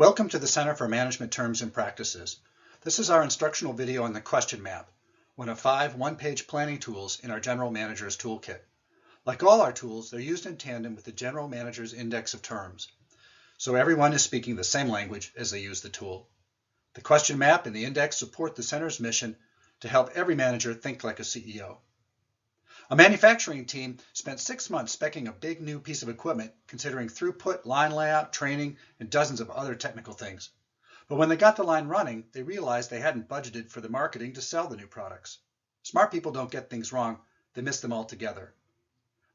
Welcome to the Center for Management Terms and Practices. This is our instructional video on the question map, one of 5 one-page planning tools in our General Manager's Toolkit. Like all our tools, they're used in tandem with the General Manager's Index of Terms, so everyone is speaking the same language as they use the tool. The question map and the index support the Center's mission to help every manager think like a CEO. A manufacturing team spent 6 months speccing a big new piece of equipment, considering throughput, line layout, training, and dozens of other technical things. But when they got the line running, they realized they hadn't budgeted for the marketing to sell the new products. Smart people don't get things wrong, they miss them altogether.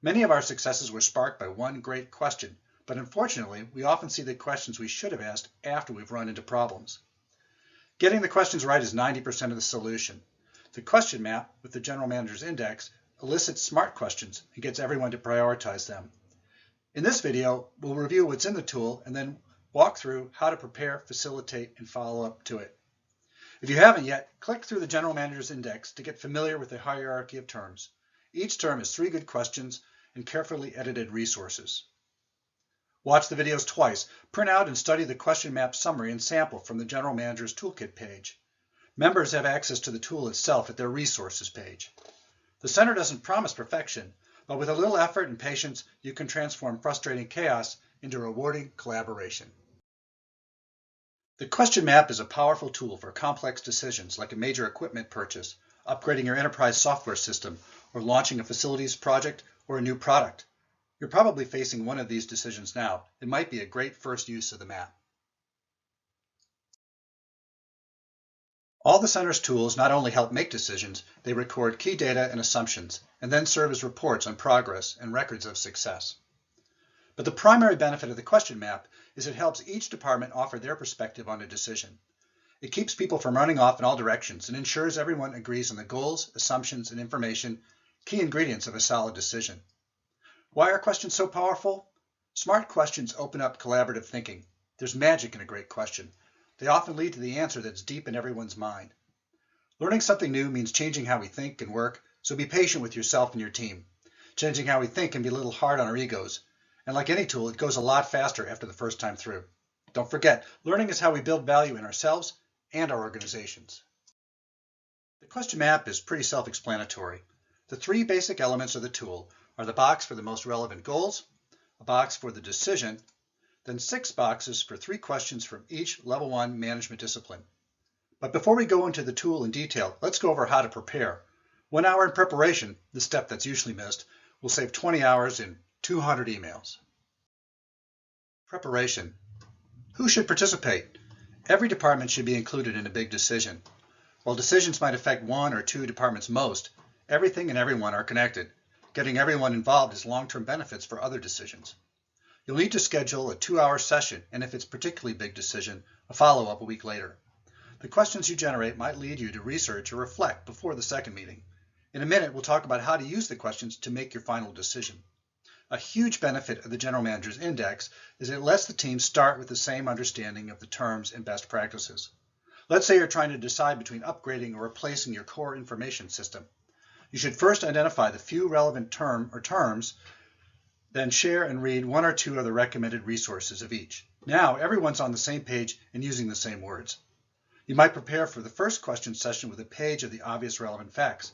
Many of our successes were sparked by one great question, but unfortunately, we often see the questions we should have asked after we've run into problems. Getting the questions right is 90% of the solution. The question map with the General Manager's Index elicits smart questions and gets everyone to prioritize them. In this video, we'll review what's in the tool and then walk through how to prepare, facilitate, and follow up to it. If you haven't yet, click through the General Manager's Index to get familiar with the hierarchy of terms. Each term has 3 good questions and carefully edited resources. Watch the videos twice, print out and study the question map summary and sample from the General Manager's Toolkit page. Members have access to the tool itself at their resources page. The Center doesn't promise perfection, but with a little effort and patience, you can transform frustrating chaos into rewarding collaboration. The question map is a powerful tool for complex decisions like a major equipment purchase, upgrading your enterprise software system, or launching a facilities project or a new product. You're probably facing one of these decisions now. It might be a great first use of the map. All the Center's tools not only help make decisions, they record key data and assumptions, and then serve as reports on progress and records of success. But the primary benefit of the question map is it helps each department offer their perspective on a decision. It keeps people from running off in all directions and ensures everyone agrees on the goals, assumptions, and information, key ingredients of a solid decision. Why are questions so powerful? Smart questions open up collaborative thinking. There's magic in a great question. They often lead to the answer that's deep in everyone's mind. Learning something new means changing how we think and work, so be patient with yourself and your team. Changing how we think can be a little hard on our egos, and like any tool, it goes a lot faster after the first time through. Don't forget, learning is how we build value in ourselves and our organizations. The question map is pretty self-explanatory. The 3 basic elements of the tool are the box for the most relevant goals, a box for the decision, then 6 boxes for 3 questions from each Level 1 management discipline. But before we go into the tool in detail, let's go over how to prepare. 1 hour in preparation, the step that's usually missed, will save 20 hours in 200 emails. Preparation. Who should participate? Every department should be included in a big decision. While decisions might affect 1 or 2 departments most, everything and everyone are connected. Getting everyone involved has long-term benefits for other decisions. You'll need to schedule a 2-hour session, and if it's a particularly big decision, a follow-up a week later. The questions you generate might lead you to research or reflect before the second meeting. In a minute, we'll talk about how to use the questions to make your final decision. A huge benefit of the General Manager's Index is it lets the team start with the same understanding of the terms and best practices. Let's say you're trying to decide between upgrading or replacing your core information system. You should first identify the few relevant terms, then share and read 1 or 2 of the recommended resources of each. Now everyone's on the same page and using the same words. You might prepare for the first question session with a page of the obvious relevant facts,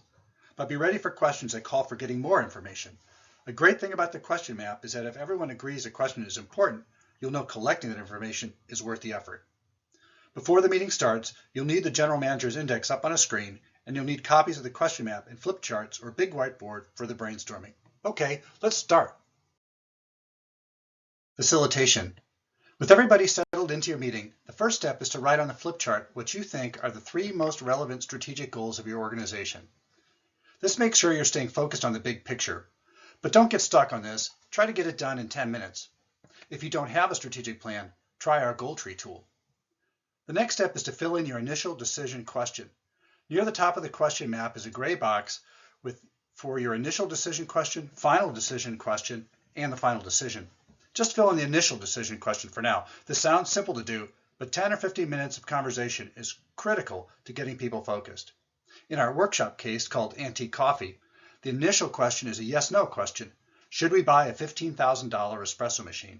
but be ready for questions that call for getting more information. A great thing about the question map is that if everyone agrees a question is important, you'll know collecting that information is worth the effort. Before the meeting starts, you'll need the General Manager's Index up on a screen, and you'll need copies of the question map and flip charts or a big whiteboard for the brainstorming. Okay, let's start. Facilitation. With everybody settled into your meeting, the first step is to write on the flip chart what you think are the 3 most relevant strategic goals of your organization. This makes sure you're staying focused on the big picture. But don't get stuck on this. Try to get it done in 10 minutes. If you don't have a strategic plan, try our goal tree tool. The next step is to fill in your initial decision question. Near the top of the question map is a gray box for your initial decision question, final decision question, and the final decision. Just fill in the initial decision question for now. This sounds simple to do, but 10 or 15 minutes of conversation is critical to getting people focused. In our workshop case called Antique Coffee, the initial question is a yes-no question. Should we buy a $15,000 espresso machine?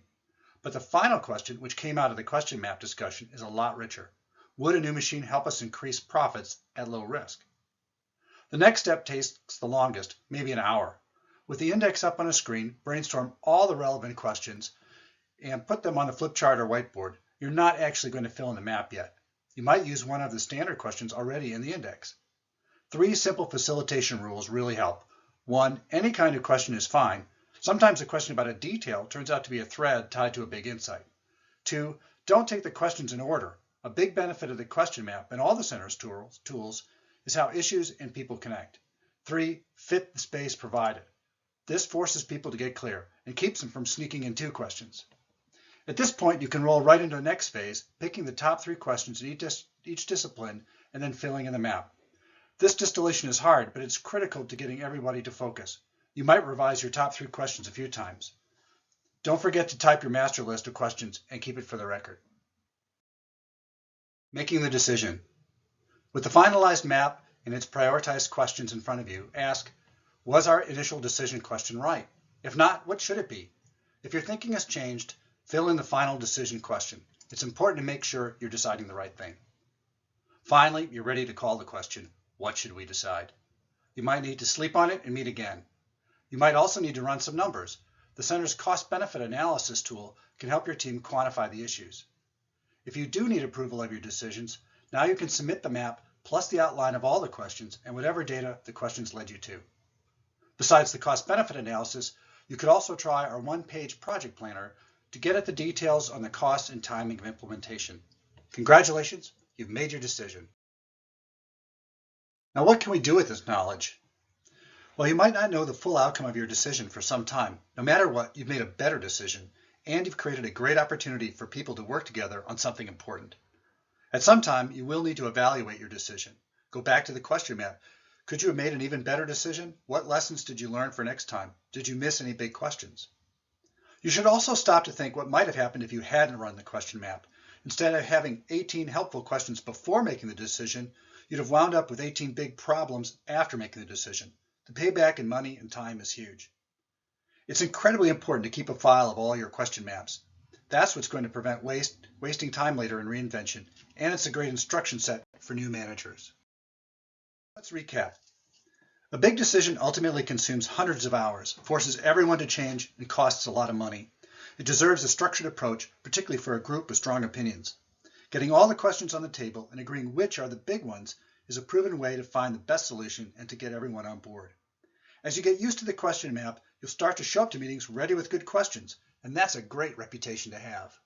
But the final question, which came out of the question map discussion, is a lot richer. Would a new machine help us increase profits at low risk? The next step takes the longest, maybe an hour. With the index up on a screen, brainstorm all the relevant questions and put them on the flip chart or whiteboard. You're not actually going to fill in the map yet. You might use one of the standard questions already in the index. 3 simple facilitation rules really help. 1, any kind of question is fine. Sometimes a question about a detail turns out to be a thread tied to a big insight. 2, don't take the questions in order. A big benefit of the question map and all the center's tools is how issues and people connect. 3, fit the space provided. This forces people to get clear and keeps them from sneaking in 2 questions. At this point, you can roll right into the next phase, picking the top 3 questions in each discipline and then filling in the map. This distillation is hard, but it's critical to getting everybody to focus. You might revise your top 3 questions a few times. Don't forget to type your master list of questions and keep it for the record. Making the decision. With the finalized map and its prioritized questions in front of you, ask, was our initial decision question right? If not, what should it be? If your thinking has changed, fill in the final decision question. It's important to make sure you're deciding the right thing. Finally, you're ready to call the question, what should we decide? You might need to sleep on it and meet again. You might also need to run some numbers. The Center's cost-benefit analysis tool can help your team quantify the issues. If you do need approval of your decisions, now you can submit the map plus the outline of all the questions and whatever data the questions led you to. Besides the cost-benefit analysis, you could also try our one-page project planner to get at the details on the cost and timing of implementation. Congratulations, you've made your decision. Now, what can we do with this knowledge? Well, you might not know the full outcome of your decision for some time. No matter what, you've made a better decision, and you've created a great opportunity for people to work together on something important. At some time, you will need to evaluate your decision. Go back to the question map. Could you have made an even better decision? What lessons did you learn for next time? Did you miss any big questions? You should also stop to think what might have happened if you hadn't run the question map. Instead of having 18 helpful questions before making the decision, you'd have wound up with 18 big problems after making the decision. The payback in money and time is huge. It's incredibly important to keep a file of all your question maps. That's what's going to prevent wasting time later in reinvention, and it's a great instruction set for new managers. Let's recap. A big decision ultimately consumes hundreds of hours, forces everyone to change, and costs a lot of money. It deserves a structured approach, particularly for a group with strong opinions. Getting all the questions on the table and agreeing which are the big ones is a proven way to find the best solution and to get everyone on board. As you get used to the question map, you'll start to show up to meetings ready with good questions, and that's a great reputation to have.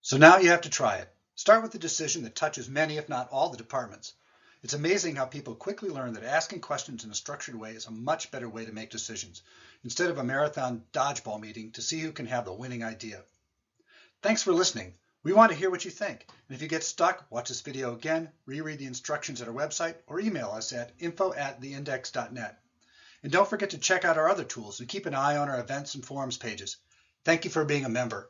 So now you have to try it. Start with a decision that touches many, if not all, the departments. It's amazing how people quickly learn that asking questions in a structured way is a much better way to make decisions, instead of a marathon dodgeball meeting to see who can have the winning idea. Thanks for listening. We want to hear what you think. And if you get stuck, watch this video again, reread the instructions at our website, or email us at info@theindex.net. And don't forget to check out our other tools and keep an eye on our events and forums pages. Thank you for being a member.